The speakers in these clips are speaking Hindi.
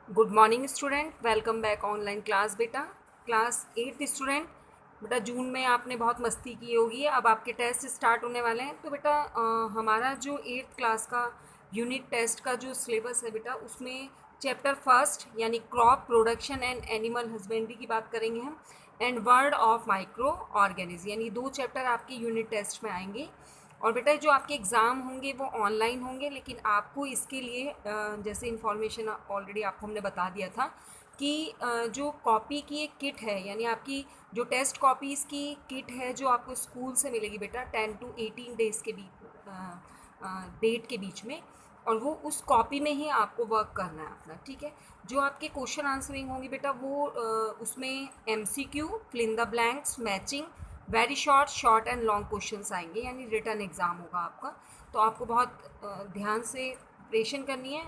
Good morning student, welcome back online class. बेटा क्लास 8 स्टूडेंट, बेटा जून में आपने बहुत मस्ती की होगी। अब आपके टेस्ट स्टार्ट होने वाले हैं। तो बेटा हमारा जो 8th क्लास का यूनिट टेस्ट का जो सिलेबस है बेटा, उसमें चैप्टर फर्स्ट यानी crop production and animal husbandry की बात करेंगे हम, and word of micro organism, यानी 2 चैप्टर आपके यूनिट टेस्ट में आएंगे। और बेटा जो आपके एग्ज़ाम होंगे वो ऑनलाइन होंगे, लेकिन आपको इसके लिए जैसे इन्फॉर्मेशन ऑलरेडी आपको हमने बता दिया था कि जो कॉपी की एक किट है, यानी आपकी जो टेस्ट कॉपीज़ की किट है जो आपको स्कूल से मिलेगी बेटा 10 to 18 डेज़ के बीच डेट के बीच में, और वो उस कॉपी में ही आपको वर्क करना है अपना। ठीक है, जो आपके क्वेश्चन आंसरिंग होंगी बेटा वो उसमें MCQ, fill in the blanks, matching, very short, short and long questions आएंगे, यानी रिटर्न एग्ज़ाम होगा आपका। तो आपको बहुत ध्यान से प्रिपरेशन करनी है।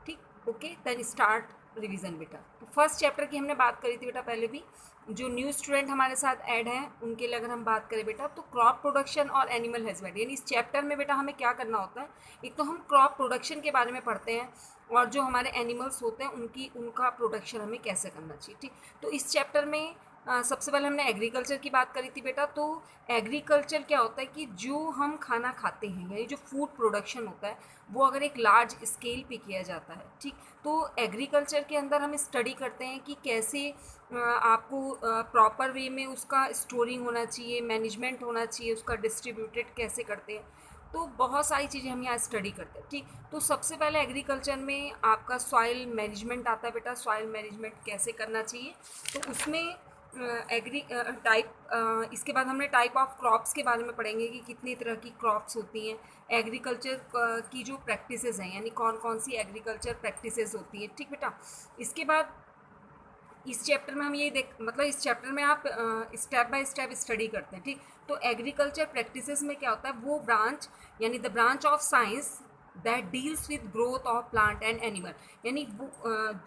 ठीक, ओके, देन स्टार्ट रिवीजन बेटा। तो फर्स्ट चैप्टर की हमने बात करी थी बेटा पहले भी। जो न्यू स्टूडेंट हमारे साथ ऐड हैं उनके लिए अगर हम बात करें बेटा, तो क्रॉप प्रोडक्शन और एनिमल हस्बेंड्री, यानी इस चैप्टर में बेटा हमें क्या करना होता है। एक तो हम क्रॉप प्रोडक्शन के बारे में पढ़ते हैं, और जो हमारे एनिमल्स होते हैं उनका प्रोडक्शन हमें कैसे करना चाहिए। ठीक, तो इस चैप्टर में सबसे पहले हमने एग्रीकल्चर की बात करी थी बेटा। तो एग्रीकल्चर क्या होता है कि जो हम खाना खाते हैं, यानी जो फूड प्रोडक्शन होता है, वो अगर एक लार्ज स्केल पे किया जाता है। ठीक, तो एग्रीकल्चर के अंदर हम स्टडी करते हैं कि कैसे आपको प्रॉपर वे में उसका स्टोरिंग होना चाहिए, मैनेजमेंट होना चाहिए, उसका डिस्ट्रीब्यूटेड कैसे करते हैं। तो बहुत सारी चीज़ें हम यहाँ स्टडी करते हैं। ठीक, तो सबसे पहले एग्रीकल्चर में आपका सॉइल मैनेजमेंट आता है बेटा। सॉइल मैनेजमेंट कैसे करना चाहिए, तो उसमें एग्री टाइप इसके बाद हमने टाइप ऑफ क्रॉप्स के बारे में पढ़ेंगे कि कितनी तरह की क्रॉप्स होती हैं। एग्रीकल्चर की जो प्रैक्टिसेस हैं, यानी कौन कौन सी एग्रीकल्चर प्रैक्टिसेस होती हैं। ठीक बेटा, इसके बाद इस चैप्टर में हम ये मतलब इस चैप्टर में आप स्टेप बाय स्टेप स्टडी करते हैं। ठीक, तो एग्रीकल्चर प्रैक्टिसेस में क्या होता है, वो ब्रांच यानी the branch of science that deals with growth of plant and animal, यानी वो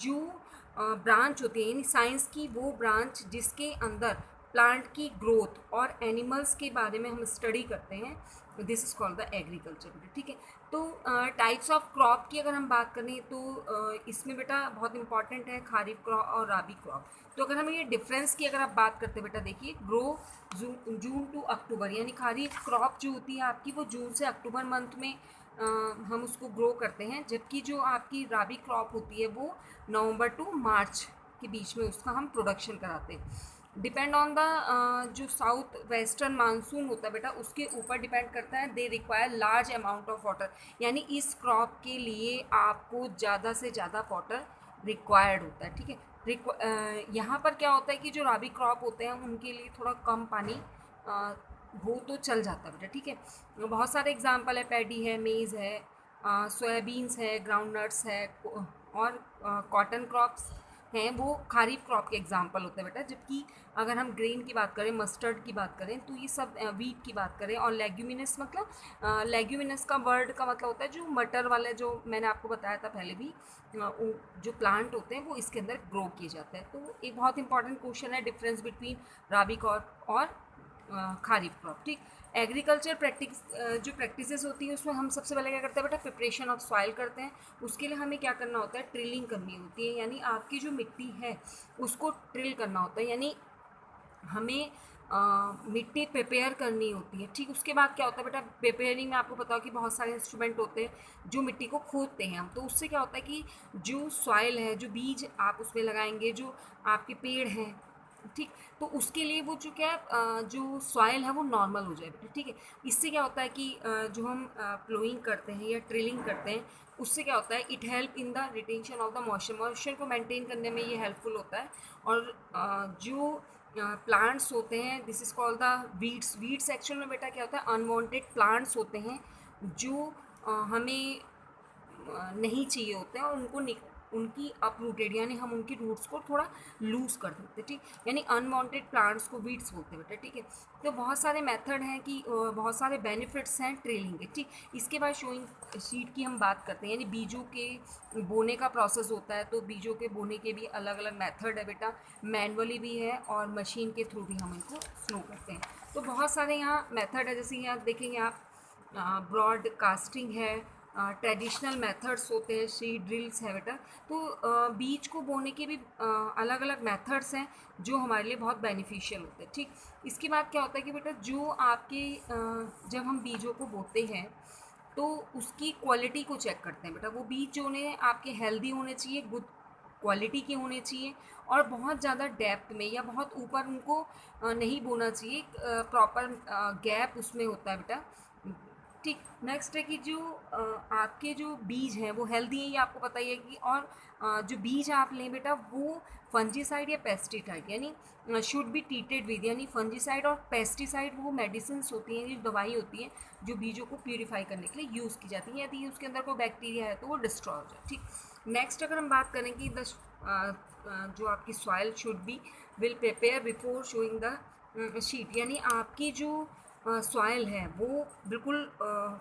जो ब्रांच होती है, यानी साइंस की वो ब्रांच जिसके अंदर प्लांट की ग्रोथ और एनिमल्स के बारे में हम स्टडी करते हैं, this is called the agriculture. ठीक है, तो टाइप्स ऑफ क्रॉप की अगर हम बात करें तो इसमें बेटा बहुत इंपॉर्टेंट है खारिफ क्रॉप और राबी क्रॉप। तो अगर हम ये डिफरेंस की अगर आप बात करते हैं बेटा, देखिए ग्रो जून टू अक्टूबर, यानी खारिफ क्रॉप जो होती है आपकी वो जून से अक्टूबर मंथ में हम उसको ग्रो करते हैं, जबकि जो आपकी राबी क्रॉप होती है वो नवंबर टू मार्च के बीच में उसका हम प्रोडक्शन कराते हैं। डिपेंड ऑन द जो साउथ वेस्टर्न मानसून होता है बेटा, उसके ऊपर डिपेंड करता है। They require large amount of water, यानी इस क्रॉप के लिए आपको ज़्यादा से ज़्यादा वाटर रिक्वायर्ड होता है। ठीक है, यहाँ पर क्या होता है कि जो राबी क्रॉप होते हैं उनके लिए थोड़ा कम पानी हो तो चल जाता है बेटा। ठीक है, बहुत सारे एग्जाम्पल है, पैडी है, मेज़ है, सोयाबीन्स है, ग्राउंड नट्स है, और कॉटन क्रॉप्स हैं, वो खारीफ क्रॉप के एग्जाम्पल होते हैं बेटा। जबकि अगर हम ग्रेन की बात करें, मस्टर्ड की बात करें, तो ये सब वीट की बात करें, और लेग्यूमिनस मतलब लेग्यूमिनस का वर्ड का मतलब होता है जो मटर वाले, जो मैंने आपको बताया था पहले भी, जो प्लांट होते हैं वो इसके अंदर ग्रो किए जाते हैं। तो एक बहुत इंपॉर्टेंट क्वेश्चन है, डिफरेंस बिटवीन राबी क्रॉप और खारीफ क्रॉप। ठीक, एग्रीकल्चर प्रैक्टिस जो प्रैक्टिसेस होती है उसमें हम सबसे पहले क्या करते हैं बेटा, प्रिपरेशन ऑफ सॉइल करते हैं। उसके लिए हमें क्या करना होता है, ट्रिलिंग करनी होती है, यानी आपकी जो मिट्टी है उसको ट्रिल करना होता है, यानी हमें मिट्टी प्रिपेयर करनी होती है। ठीक, उसके बाद क्या होता है बेटा, प्रिपेयरिंग में आपको पता हो कि बहुत सारे इंस्ट्रूमेंट होते हैं जो मिट्टी को खोदते हैं हम। तो उससे क्या होता है कि जो सॉइल है, जो बीज आप उसमें लगाएंगे, जो आपके पेड़ हैं, ठीक, तो उसके लिए वो जो क्या है जो सॉइल है वो नॉर्मल हो जाए बेटा। ठीक है, इससे क्या होता है कि जो हम प्लोइंग करते हैं या ट्रिलिंग करते हैं, उससे क्या होता है, it help in the retention of the moisture को मेंटेन करने में ये हेल्पफुल होता है। और जो प्लांट्स होते हैं, this is called the weeds. Weeds actual में बेटा क्या होता है, अनवांटेड प्लांट्स होते हैं जो हमें नहीं चाहिए होते हैं, और उनकी अपरूटेड, यानी हम उनकी रूट्स को थोड़ा लूज कर देते हैं। ठीक, यानी अनवांटेड प्लांट्स को वीड्स बोलते हैं बेटा। ठीक है, तो बहुत सारे मेथड हैं कि बहुत सारे बेनिफिट्स हैं ट्रेलिंग के। ठीक, इसके बाद शोइंग शीट की हम बात करते हैं, यानी बीजों के बोने का प्रोसेस होता है। तो बीजों के बोने के भी अलग अलग मेथड है बेटा, मैनुअली भी है और मशीन के थ्रू भी हम इनको स्नो करते हैं। तो बहुत सारे यहाँ मेथड है, जैसे यहाँ देखेंगे आप ब्रॉडकास्टिंग है, ट्रेडिशनल मेथड्स होते हैं, सीड ड्रिल्स है बेटा। तो बीज को बोने के भी अलग अलग मेथड्स हैं जो हमारे लिए बहुत बेनिफिशियल होते हैं, ठीक। इसके बाद क्या होता है कि बेटा जो आपके जब हम बीजों को बोते हैं तो उसकी क्वालिटी को चेक करते हैं बेटा। वो बीज जो उन्हें आपके हेल्दी होने चाहिए, गुड क्वालिटी के होने चाहिए, और बहुत ज़्यादा डेप्थ में या बहुत ऊपर उनको नहीं बोना चाहिए, प्रॉपर गैप उसमें होता है बेटा, ठीक। नेक्स्ट है कि जो आपके जो बीज हैं वो हेल्दी हैं, ये आपको पता ही है कि, और जो बीज आप लें बेटा वो फंजीसाइड या पेस्टिसाइड यानी शुड बी ट्रीटेड विद, यानी फंजीसाइड और पेस्टिसाइड वो मेडिसिन्स होती हैं, ये दवाई होती है जो बीजों को प्यूरिफाई करने के लिए यूज़ की जाती है। यदि उसके अंदर कोई बैक्टीरिया है तो वो डिस्ट्रॉय हो जाए, ठीक। नेक्स्ट अगर हम बात करें कि जो आपकी soil should be will prepare before showing the sheet, यानी आपकी जो सॉइल है वो बिल्कुल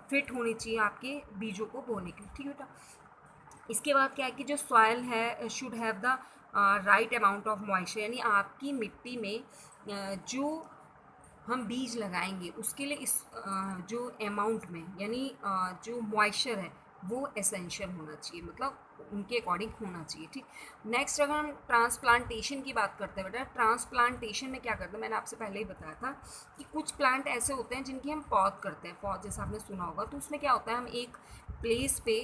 फिट होनी चाहिए आपके बीजों को बोने के लिए, ठीक है बेटा। इसके बाद क्या है कि जो सॉइल है should have the right amount of moisture, यानी आपकी मिट्टी में जो हम बीज लगाएंगे उसके लिए इस जो अमाउंट में यानी जो मॉइस्चर है वो एसेंशियल होना चाहिए, मतलब उनके अकॉर्डिंग होना चाहिए, ठीक। नेक्स्ट अगर हम ट्रांसप्लांटेशन की बात करते हैं बेटा, ट्रांसप्लांटेशन में क्या करते हैं, मैंने आपसे पहले ही बताया था कि कुछ प्लांट ऐसे होते हैं जिनकी हम पॉट करते हैं, पॉट जैसा आपने सुना होगा। तो उसमें क्या होता है, हम एक प्लेस पे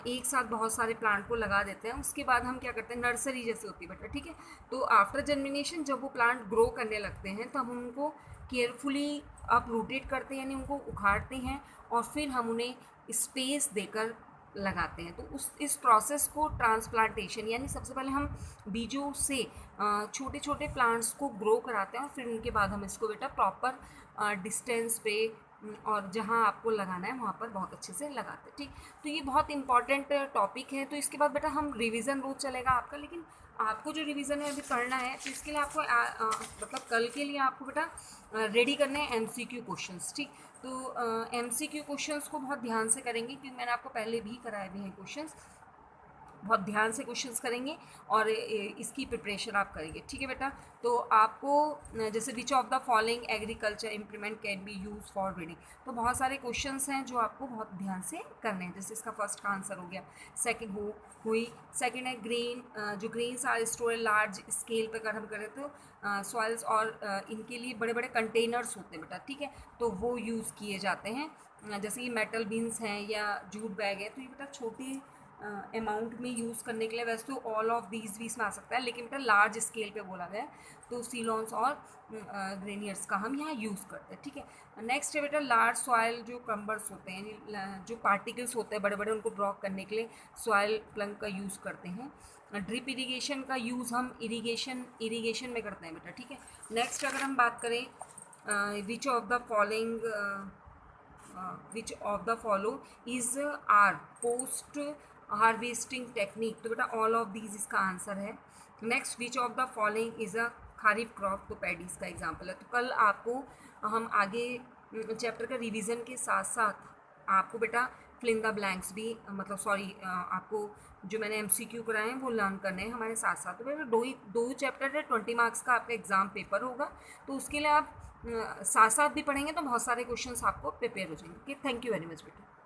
एक साथ बहुत सारे प्लांट को लगा देते हैं, उसके बाद हम क्या करते हैं, नर्सरी जैसे होती है बेटा, ठीक है। तो आफ्टर जर्मिनेशन जब वो प्लांट ग्रो करने लगते हैं तब हम उनको केयरफुली अपरूटेड करते हैं, यानी उनको उखाड़ते हैं और फिर हम उन्हें स्पेस देकर लगाते हैं। तो इस प्रोसेस को ट्रांसप्लांटेशन, यानी सबसे पहले हम बीजों से छोटे छोटे प्लांट्स को ग्रो कराते हैं और फिर उनके बाद हम इसको बेटा प्रॉपर डिस्टेंस पे और जहाँ आपको लगाना है वहाँ पर बहुत अच्छे से लगाते हैं, ठीक। तो ये बहुत इंपॉर्टेंट टॉपिक है। तो इसके बाद बेटा हम रिवीजन रोज चलेगा आपका, लेकिन आपको जो रिवीजन है अभी पढ़ना है तो इसके लिए आपको मतलब कल के लिए आपको बेटा रेडी करने हैं एमसीक्यू क्वेश्चंस, ठीक। तो एमसीक्यू क्वेश्चंस को बहुत ध्यान से करेंगे क्योंकि मैंने आपको पहले भी कराए हुए हैं क्वेश्चंस, बहुत ध्यान से क्वेश्चंस करेंगे और इसकी प्रिपरेशन आप करेंगे, ठीक है बेटा। तो आपको जैसे which of the following agriculture implement can be use for reading, तो बहुत सारे क्वेश्चंस हैं जो आपको बहुत ध्यान से करने हैं। जैसे इसका फर्स्ट का आंसर हो गया, सेकंड हुई, सेकंड है ग्रेन, जो grains are store large scale पे अगर हम करें तो सॉइल्स, और इनके लिए बड़े बड़े कंटेनर्स होते हैं बेटा, ठीक है, तो वो यूज़ किए जाते हैं। जैसे कि मेटल बीन्स हैं या जूट बैग है, तो ये बेटा छोटी अमाउंट में यूज़ करने के लिए, वैसे तो ऑल ऑफ दीज भी इसमें आ सकता है, लेकिन बेटा लार्ज स्केल पे बोला गया है तो सीलॉन्स और ग्रेनियर्स का हम यहाँ यूज़ करते हैं, ठीक है। नेक्स्ट है बेटा लार्ज सॉइल जो क्रम्बर्स होते हैं, यानी जो पार्टिकल्स होते हैं बड़े बड़े, उनको ब्लॉक करने के लिए सॉइल प्लंग का यूज़ करते हैं। ड्रिप इरीगेशन का यूज़ हम इरीगेशन में करते हैं बेटा, ठीक है। नेक्स्ट अगर हम बात करें which of the following which of the follow is R post harvesting technique, तो बेटा ऑल ऑफ दीज इसका आंसर है। Next which of the following is a kharif crop, तो पैडीज का एग्जाम्पल है। तो कल आपको हम आगे चैप्टर का रिवीजन के साथ साथ आपको बेटा फिल इन द ब्लैंक्स भी, मतलब सॉरी आपको जो मैंने एमसीक्यू कराए हैं वो लर्न करने हैं हमारे साथ साथ। तो बेटा दो चैप्टर है, 20 मार्क्स का आपका एग्जाम पेपर होगा, तो उसके लिए आप साथ साथ भी पढ़ेंगे तो बहुत सारे क्वेश्चंस आपको प्रिपेयर हो जाएंगे। थैंक यू वेरी मच बेटा।